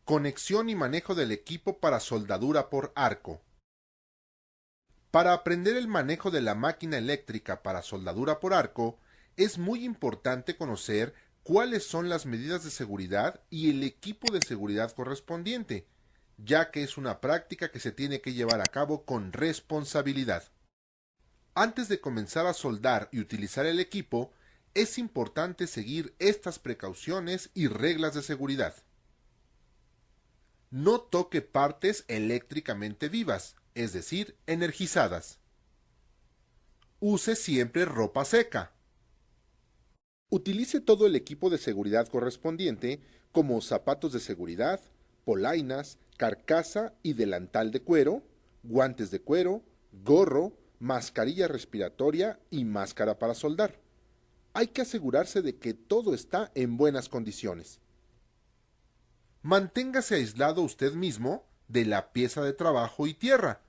Conexión y manejo del equipo para soldadura por arco. Para aprender el manejo de la máquina eléctrica para soldadura por arco, es muy importante conocer cuáles son las medidas de seguridad y el equipo de seguridad correspondiente, ya que es una práctica que se tiene que llevar a cabo con responsabilidad. Antes de comenzar a soldar y utilizar el equipo, es importante seguir estas precauciones y reglas de seguridad. No toque partes eléctricamente vivas, es decir, energizadas. Use siempre ropa seca. Utilice todo el equipo de seguridad correspondiente, como zapatos de seguridad, polainas, carcasa y delantal de cuero, guantes de cuero, gorro, mascarilla respiratoria y máscara para soldar. Hay que asegurarse de que todo está en buenas condiciones. Manténgase aislado usted mismo de la pieza de trabajo y tierra,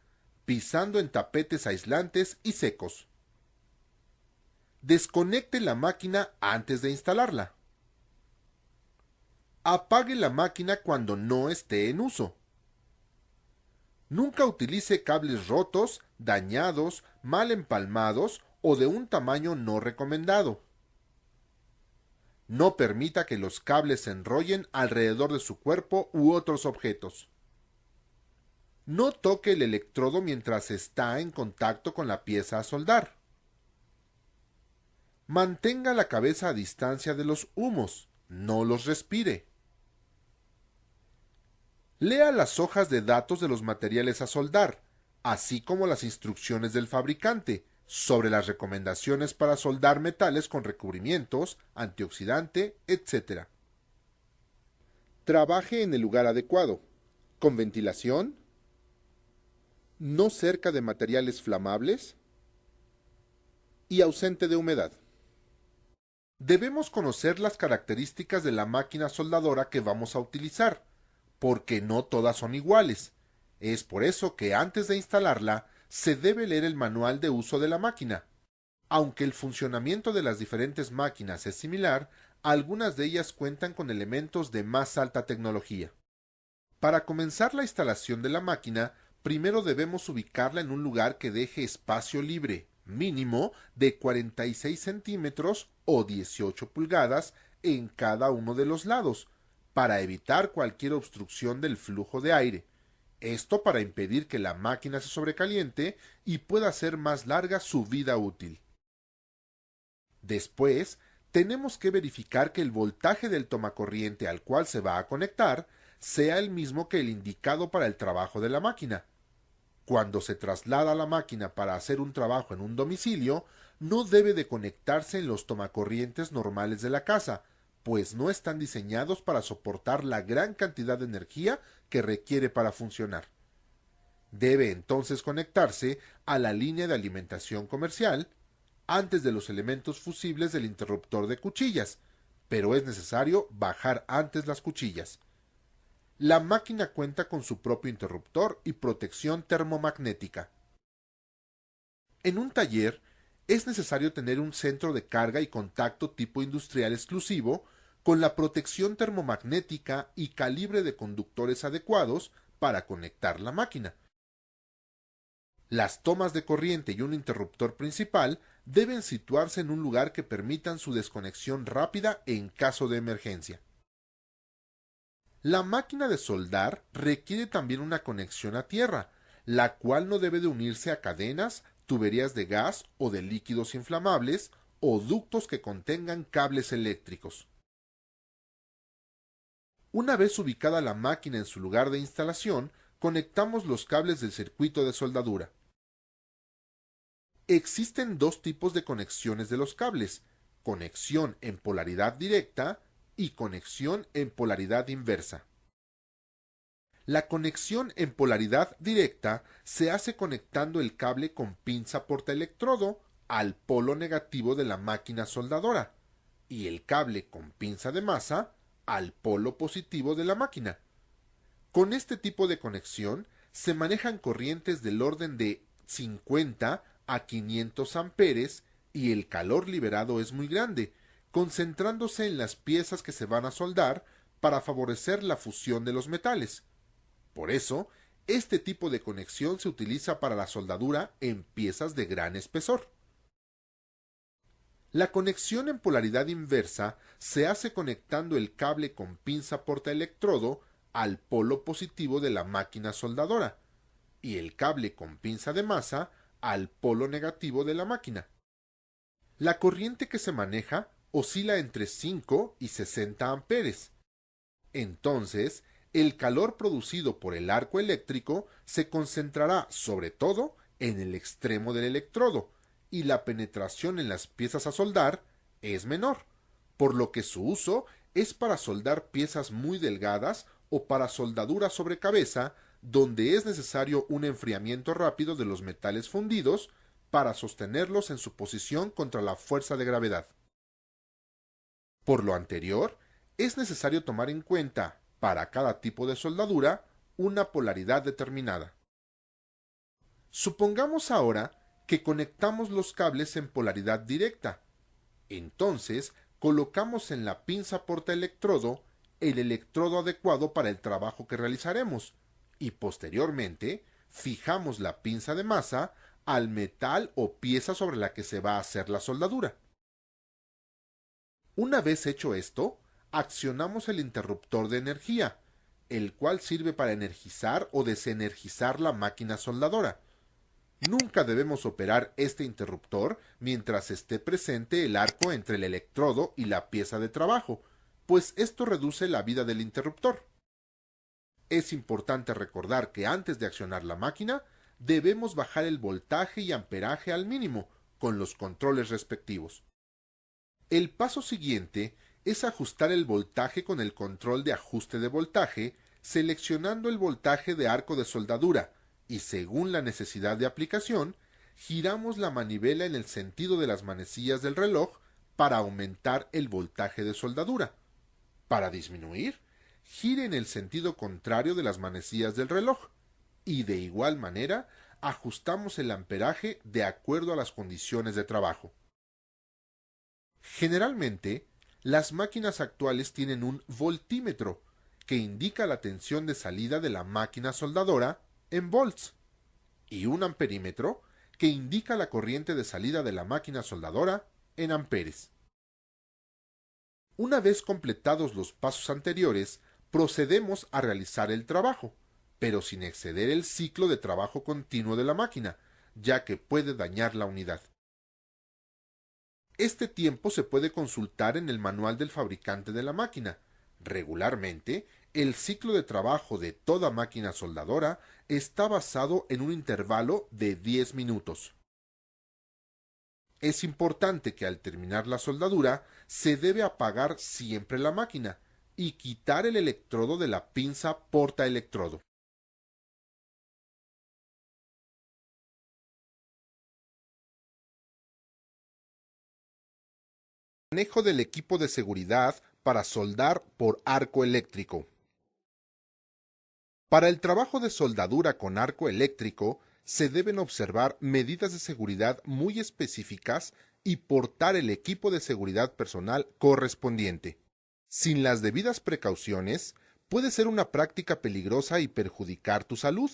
pisando en tapetes aislantes y secos. Desconecte la máquina antes de instalarla. Apague la máquina cuando no esté en uso. Nunca utilice cables rotos, dañados, mal empalmados o de un tamaño no recomendado. No permita que los cables se enrollen alrededor de su cuerpo u otros objetos. No toque el electrodo mientras está en contacto con la pieza a soldar. Mantenga la cabeza a distancia de los humos, no los respire. Lea las hojas de datos de los materiales a soldar, así como las instrucciones del fabricante sobre las recomendaciones para soldar metales con recubrimientos, antioxidante, etc. Trabaje en el lugar adecuado, con ventilación, no cerca de materiales flamables y ausente de humedad. Debemos conocer las características de la máquina soldadora que vamos a utilizar, porque no todas son iguales. Es por eso que antes de instalarla se debe leer el manual de uso de la máquina. Aunque el funcionamiento de las diferentes máquinas es similar, algunas de ellas cuentan con elementos de más alta tecnología. Para comenzar la instalación de la máquina, primero debemos ubicarla en un lugar que deje espacio libre, mínimo de 46 centímetros o 18 pulgadas en cada uno de los lados, para evitar cualquier obstrucción del flujo de aire. Esto para impedir que la máquina se sobrecaliente y pueda hacer más larga su vida útil. Después, tenemos que verificar que el voltaje del tomacorriente al cual se va a conectar sea el mismo que el indicado para el trabajo de la máquina. Cuando se traslada la máquina para hacer un trabajo en un domicilio, no debe de conectarse en los tomacorrientes normales de la casa, pues no están diseñados para soportar la gran cantidad de energía que requiere para funcionar. Debe entonces conectarse a la línea de alimentación comercial antes de los elementos fusibles del interruptor de cuchillas, pero es necesario bajar antes las cuchillas. La máquina cuenta con su propio interruptor y protección termomagnética. En un taller es necesario tener un centro de carga y contacto tipo industrial exclusivo con la protección termomagnética y calibre de conductores adecuados para conectar la máquina. Las tomas de corriente y un interruptor principal deben situarse en un lugar que permitan su desconexión rápida en caso de emergencia. La máquina de soldar requiere también una conexión a tierra, la cual no debe de unirse a cadenas, tuberías de gas o de líquidos inflamables o ductos que contengan cables eléctricos. Una vez ubicada la máquina en su lugar de instalación, conectamos los cables del circuito de soldadura. Existen dos tipos de conexiones de los cables: conexión en polaridad directa y conexión en polaridad inversa. La conexión en polaridad directa se hace conectando el cable con pinza portaelectrodo al polo negativo de la máquina soldadora y el cable con pinza de masa al polo positivo de la máquina. Con este tipo de conexión se manejan corrientes del orden de 50 a 500 amperes y el calor liberado es muy grande, concentrándose en las piezas que se van a soldar, para favorecer la fusión de los metales. Por eso, este tipo de conexión se utiliza para la soldadura en piezas de gran espesor. La conexión en polaridad inversa se hace conectando el cable con pinza portaelectrodo al polo positivo de la máquina soldadora y el cable con pinza de masa al polo negativo de la máquina. La corriente que se maneja oscila entre 5 y 60 amperes. Entonces, el calor producido por el arco eléctrico se concentrará sobre todo en el extremo del electrodo, y la penetración en las piezas a soldar es menor, por lo que su uso es para soldar piezas muy delgadas o para soldadura sobre cabeza, donde es necesario un enfriamiento rápido de los metales fundidos para sostenerlos en su posición contra la fuerza de gravedad. Por lo anterior, es necesario tomar en cuenta, para cada tipo de soldadura, una polaridad determinada. Supongamos ahora que conectamos los cables en polaridad directa. Entonces, colocamos en la pinza portaelectrodo el electrodo adecuado para el trabajo que realizaremos y posteriormente fijamos la pinza de masa al metal o pieza sobre la que se va a hacer la soldadura. Una vez hecho esto, accionamos el interruptor de energía, el cual sirve para energizar o desenergizar la máquina soldadora. Nunca debemos operar este interruptor mientras esté presente el arco entre el electrodo y la pieza de trabajo, pues esto reduce la vida del interruptor. Es importante recordar que antes de accionar la máquina, debemos bajar el voltaje y amperaje al mínimo, con los controles respectivos. El paso siguiente es ajustar el voltaje con el control de ajuste de voltaje, seleccionando el voltaje de arco de soldadura, y según la necesidad de aplicación, giramos la manivela en el sentido de las manecillas del reloj para aumentar el voltaje de soldadura. Para disminuir, gire en el sentido contrario de las manecillas del reloj, y de igual manera ajustamos el amperaje de acuerdo a las condiciones de trabajo. Generalmente, las máquinas actuales tienen un voltímetro, que indica la tensión de salida de la máquina soldadora en volts, y un amperímetro, que indica la corriente de salida de la máquina soldadora en amperes. Una vez completados los pasos anteriores, procedemos a realizar el trabajo, pero sin exceder el ciclo de trabajo continuo de la máquina, ya que puede dañar la unidad. Este tiempo se puede consultar en el manual del fabricante de la máquina. Regularmente, el ciclo de trabajo de toda máquina soldadora está basado en un intervalo de 10 minutos. Es importante que al terminar la soldadura se debe apagar siempre la máquina y quitar el electrodo de la pinza portaelectrodo. Manejo del equipo de seguridad para soldar por arco eléctrico. Para el trabajo de soldadura con arco eléctrico, se deben observar medidas de seguridad muy específicas y portar el equipo de seguridad personal correspondiente. Sin las debidas precauciones, puede ser una práctica peligrosa y perjudicar tu salud,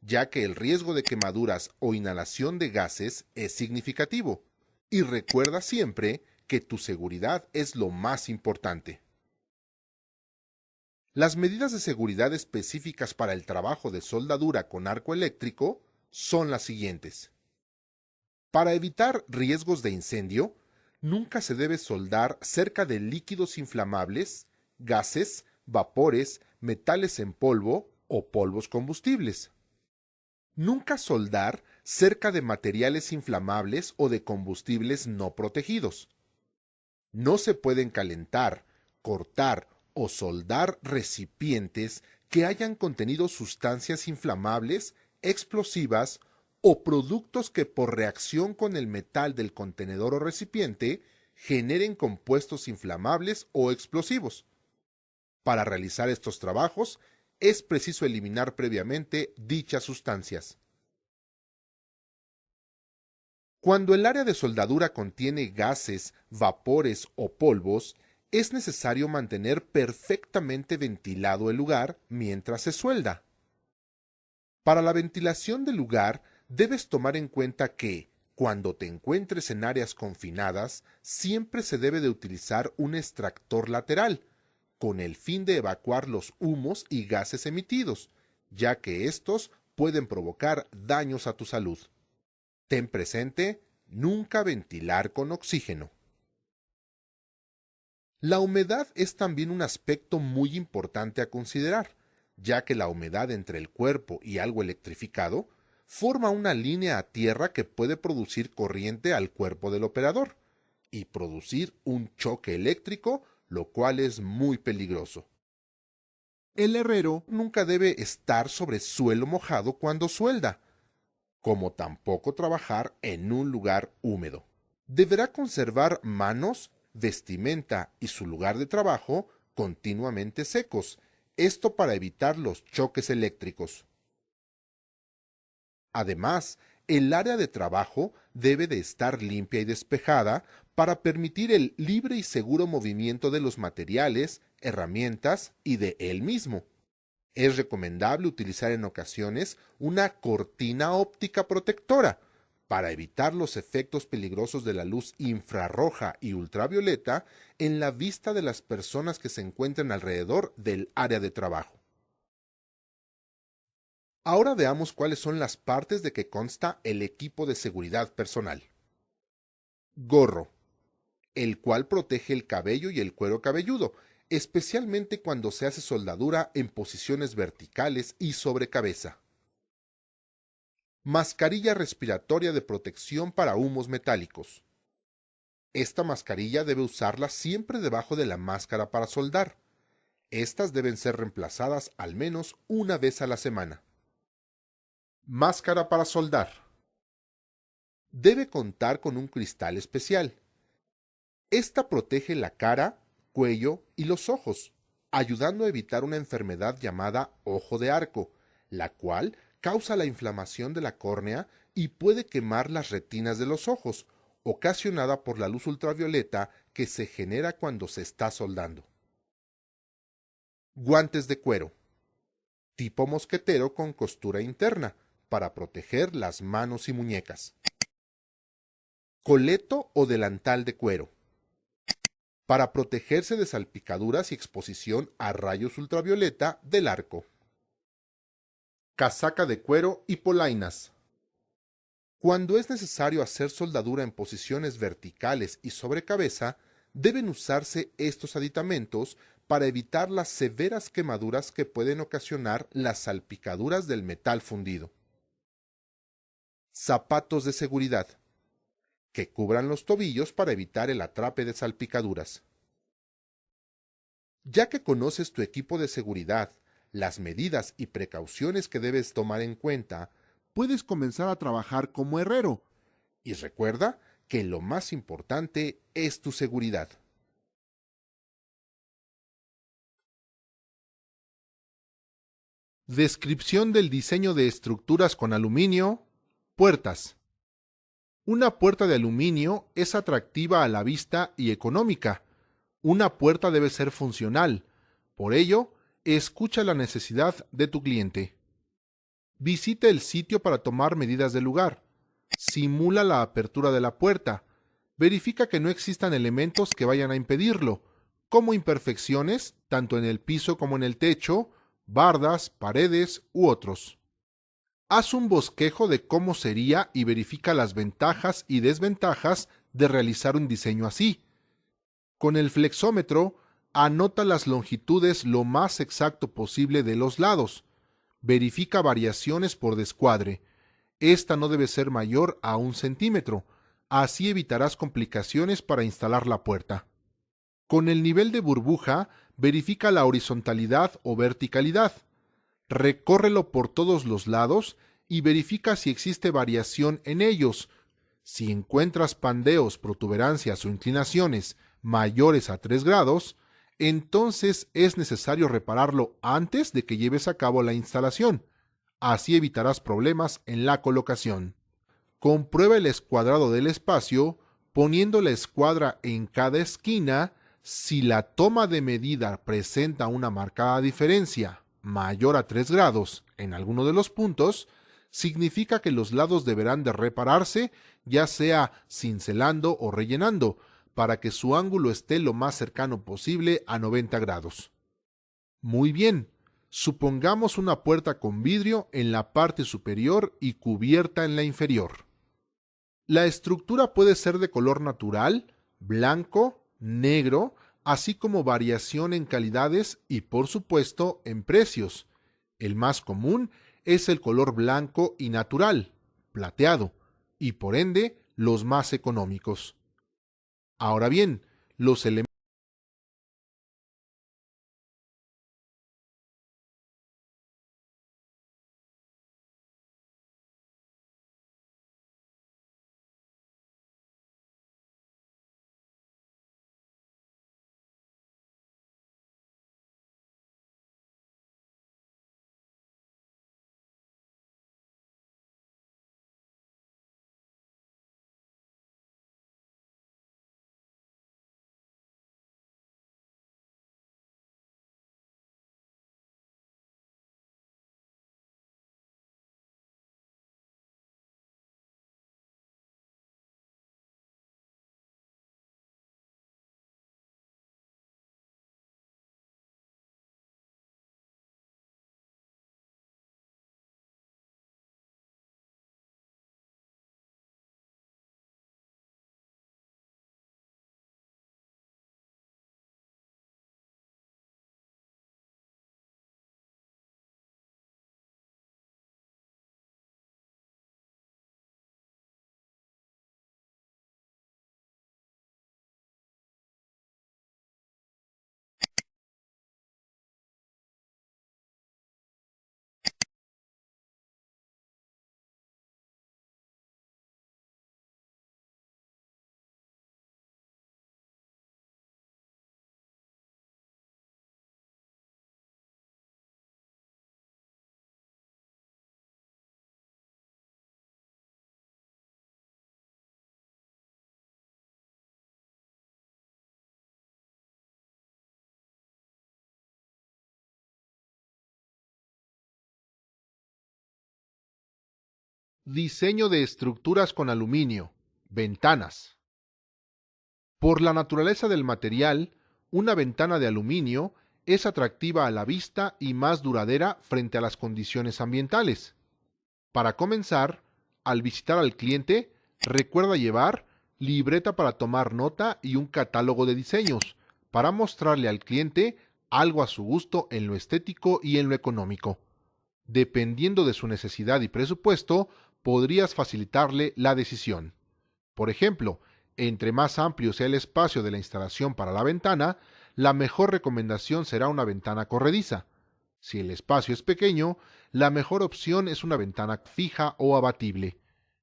ya que el riesgo de quemaduras o inhalación de gases es significativo. Y recuerda siempre que tu seguridad es lo más importante. Las medidas de seguridad específicas para el trabajo de soldadura con arco eléctrico son las siguientes. Para evitar riesgos de incendio, nunca se debe soldar cerca de líquidos inflamables, gases, vapores, metales en polvo o polvos combustibles. Nunca soldar cerca de materiales inflamables o de combustibles no protegidos. No se pueden calentar, cortar o soldar recipientes que hayan contenido sustancias inflamables, explosivas o productos que por reacción con el metal del contenedor o recipiente generen compuestos inflamables o explosivos. Para realizar estos trabajos es preciso eliminar previamente dichas sustancias. Cuando el área de soldadura contiene gases, vapores o polvos, es necesario mantener perfectamente ventilado el lugar mientras se suelda. Para la ventilación del lugar, debes tomar en cuenta que, cuando te encuentres en áreas confinadas, siempre se debe de utilizar un extractor lateral, con el fin de evacuar los humos y gases emitidos, ya que estos pueden provocar daños a tu salud. Ten presente, nunca ventilar con oxígeno. La humedad es también un aspecto muy importante a considerar, ya que la humedad entre el cuerpo y algo electrificado forma una línea a tierra que puede producir corriente al cuerpo del operador y producir un choque eléctrico, lo cual es muy peligroso. El herrero nunca debe estar sobre suelo mojado cuando suelda, como tampoco trabajar en un lugar húmedo. Deberá conservar manos, vestimenta y su lugar de trabajo continuamente secos, esto para evitar los choques eléctricos. Además, el área de trabajo debe de estar limpia y despejada para permitir el libre y seguro movimiento de los materiales, herramientas y de él mismo. Es recomendable utilizar en ocasiones una cortina óptica protectora para evitar los efectos peligrosos de la luz infrarroja y ultravioleta en la vista de las personas que se encuentran alrededor del área de trabajo. Ahora veamos cuáles son las partes de que consta el equipo de seguridad personal. Gorro, el cual protege el cabello y el cuero cabelludo, especialmente cuando se hace soldadura en posiciones verticales y sobre cabeza. Mascarilla respiratoria de protección para humos metálicos. Esta mascarilla debe usarla siempre debajo de la máscara para soldar. Estas deben ser reemplazadas al menos una vez a la semana. Máscara para soldar. Debe contar con un cristal especial. Esta protege la cara, cuello y los ojos, ayudando a evitar una enfermedad llamada ojo de arco, la cual causa la inflamación de la córnea y puede quemar las retinas de los ojos, ocasionada por la luz ultravioleta que se genera cuando se está soldando. Guantes de cuero, tipo mosquetero con costura interna, para proteger las manos y muñecas. Coleto o delantal de cuero, para protegerse de salpicaduras y exposición a rayos ultravioleta del arco. Casaca de cuero y polainas. Cuando es necesario hacer soldadura en posiciones verticales y sobre cabeza, deben usarse estos aditamentos para evitar las severas quemaduras que pueden ocasionar las salpicaduras del metal fundido. Zapatos de seguridad, que cubran los tobillos para evitar el atrape de salpicaduras. Ya que conoces tu equipo de seguridad, las medidas y precauciones que debes tomar en cuenta, puedes comenzar a trabajar como herrero. Y recuerda que lo más importante es tu seguridad. Descripción del diseño de estructuras con aluminio. Puertas. Una puerta de aluminio es atractiva a la vista y económica. Una puerta debe ser funcional. Por ello, escucha la necesidad de tu cliente. Visita el sitio para tomar medidas del lugar. Simula la apertura de la puerta. Verifica que no existan elementos que vayan a impedirlo, como imperfecciones, tanto en el piso como en el techo, bardas, paredes u otros. Haz un bosquejo de cómo sería y verifica las ventajas y desventajas de realizar un diseño así. Con el flexómetro, anota las longitudes lo más exacto posible de los lados. Verifica variaciones por descuadre. Esta no debe ser mayor a 1 centímetro. Así evitarás complicaciones para instalar la puerta. Con el nivel de burbuja, verifica la horizontalidad o verticalidad. Recórrelo por todos los lados y verifica si existe variación en ellos. Si encuentras pandeos, protuberancias o inclinaciones mayores a 3 grados, entonces es necesario repararlo antes de que lleves a cabo la instalación. Así evitarás problemas en la colocación. Comprueba el escuadrado del espacio poniendo la escuadra en cada esquina Si la toma de medida presenta una marcada diferencia mayor a 3 grados en alguno de los puntos, significa que los lados deberán de repararse, ya sea cincelando o rellenando, para que su ángulo esté lo más cercano posible a 90 grados. Muy bien, supongamos una puerta con vidrio en la parte superior y cubierta en la inferior. La estructura puede ser de color natural, blanco, negro, así como variación en calidades y, por supuesto, en precios. El más común es el color blanco y natural, plateado, y por ende los más económicos. Ahora bien, los elementos diseño de estructuras con aluminio, ventanas. Por la naturaleza del material, una ventana de aluminio es atractiva a la vista y más duradera frente a las condiciones ambientales. Para comenzar, al visitar al cliente, recuerda llevar libreta para tomar nota y un catálogo de diseños, para mostrarle al cliente algo a su gusto en lo estético y en lo económico. Dependiendo de su necesidad y presupuesto, podrías facilitarle la decisión. Por ejemplo, entre más amplio sea el espacio de la instalación para la ventana, la mejor recomendación será una ventana corrediza. Si el espacio es pequeño, la mejor opción es una ventana fija o abatible.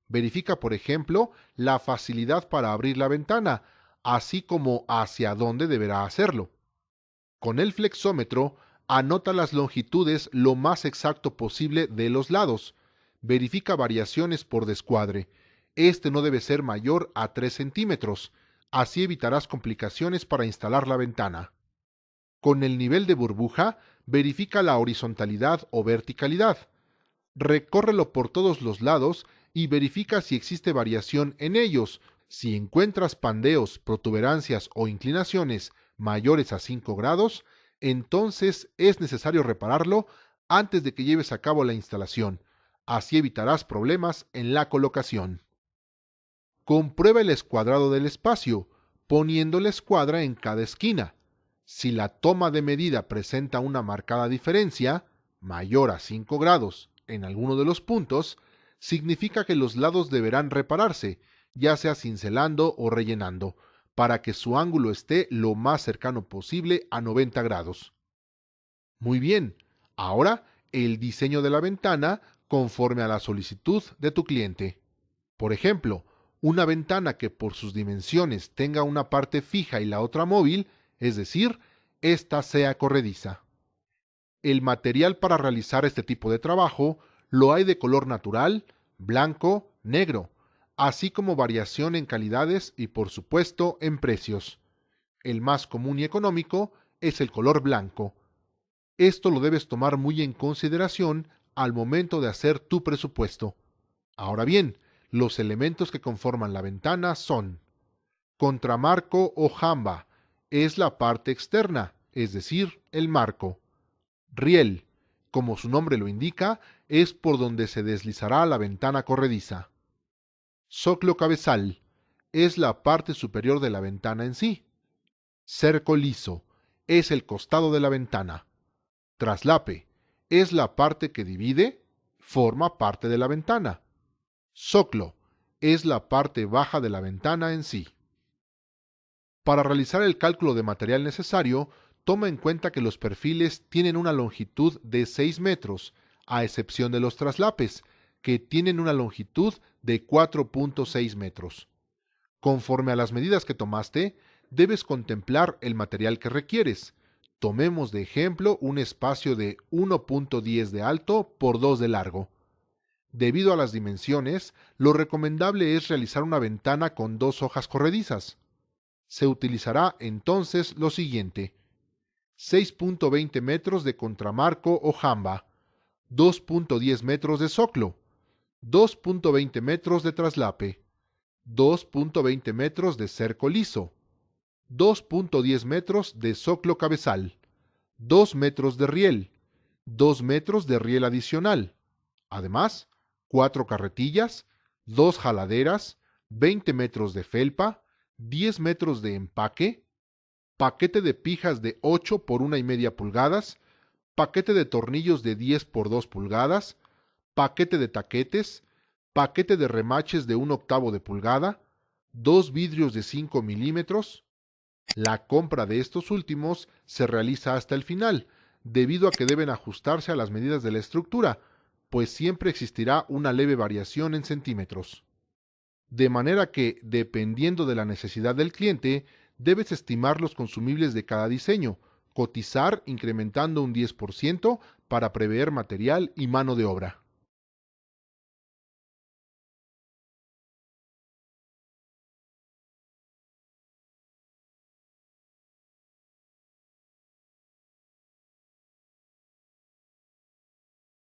Verifica, por ejemplo, la facilidad para abrir la ventana, así como hacia dónde deberá hacerlo. Con el flexómetro, anota las longitudes lo más exacto posible de los lados. Verifica variaciones por descuadre. Este no debe ser mayor a 3 centímetros. Así evitarás complicaciones para instalar la ventana. Con el nivel de burbuja, verifica la horizontalidad o verticalidad. Recórrelo por todos los lados y verifica si existe variación en ellos. Si encuentras pandeos, protuberancias o inclinaciones mayores a 5 grados, entonces es necesario repararlo antes de que lleves a cabo la instalación. Así evitarás problemas en la colocación. Comprueba el escuadrado del espacio, poniendo la escuadra en cada esquina. Si la toma de medida presenta una marcada diferencia, mayor a 5 grados, en alguno de los puntos, significa que los lados deberán repararse, ya sea cincelando o rellenando, para que su ángulo esté lo más cercano posible a 90 grados. Muy bien, ahora el diseño de la ventana conforme a la solicitud de tu cliente. Por ejemplo, una ventana que por sus dimensiones tenga una parte fija y la otra móvil, es decir, ésta sea corrediza. El material para realizar este tipo de trabajo lo hay de color natural, blanco, negro, así como variación en calidades y por supuesto en precios. El más común y económico es el color blanco. Esto lo debes tomar muy en consideración al momento de hacer tu presupuesto. Ahora bien, los elementos que conforman la ventana son contramarco o jamba, es la parte externa, es decir, el marco. Riel, como su nombre lo indica, es por donde se deslizará la ventana corrediza. Zoclo cabezal, es la parte superior de la ventana en sí. Cerco liso, es el costado de la ventana. Traslape, es la parte que divide, forma parte de la ventana. Zoclo, es la parte baja de la ventana en sí. Para realizar el cálculo de material necesario, toma en cuenta que los perfiles tienen una longitud de 6 metros, a excepción de los traslapes, que tienen una longitud de 4.6 metros. Conforme a las medidas que tomaste, debes contemplar el material que requieres. Tomemos de ejemplo un espacio de 1.10 de alto por 2 de largo. Debido a las dimensiones, lo recomendable es realizar una ventana con 2 hojas corredizas. Se utilizará entonces lo siguiente: 6.20 metros de contramarco o jamba, 2.10 metros de zoclo, 2.20 metros de traslape, 2.20 metros de cerco liso, 2.10 metros de zoclo cabezal, 2 metros de riel, 2 metros de riel adicional. Además, 4 carretillas, 2 jaladeras, 20 metros de felpa, 10 metros de empaque, paquete de pijas de 8 por 1,5 pulgadas, paquete de tornillos de 10 por 2 pulgadas, paquete de taquetes, paquete de remaches de 1/8 de pulgada, 2 vidrios de 5 milímetros. La compra de estos últimos se realiza hasta el final, debido a que deben ajustarse a las medidas de la estructura, pues siempre existirá una leve variación en centímetros. De manera que, dependiendo de la necesidad del cliente, debes estimar los consumibles de cada diseño, cotizar incrementando un 10% para prever material y mano de obra.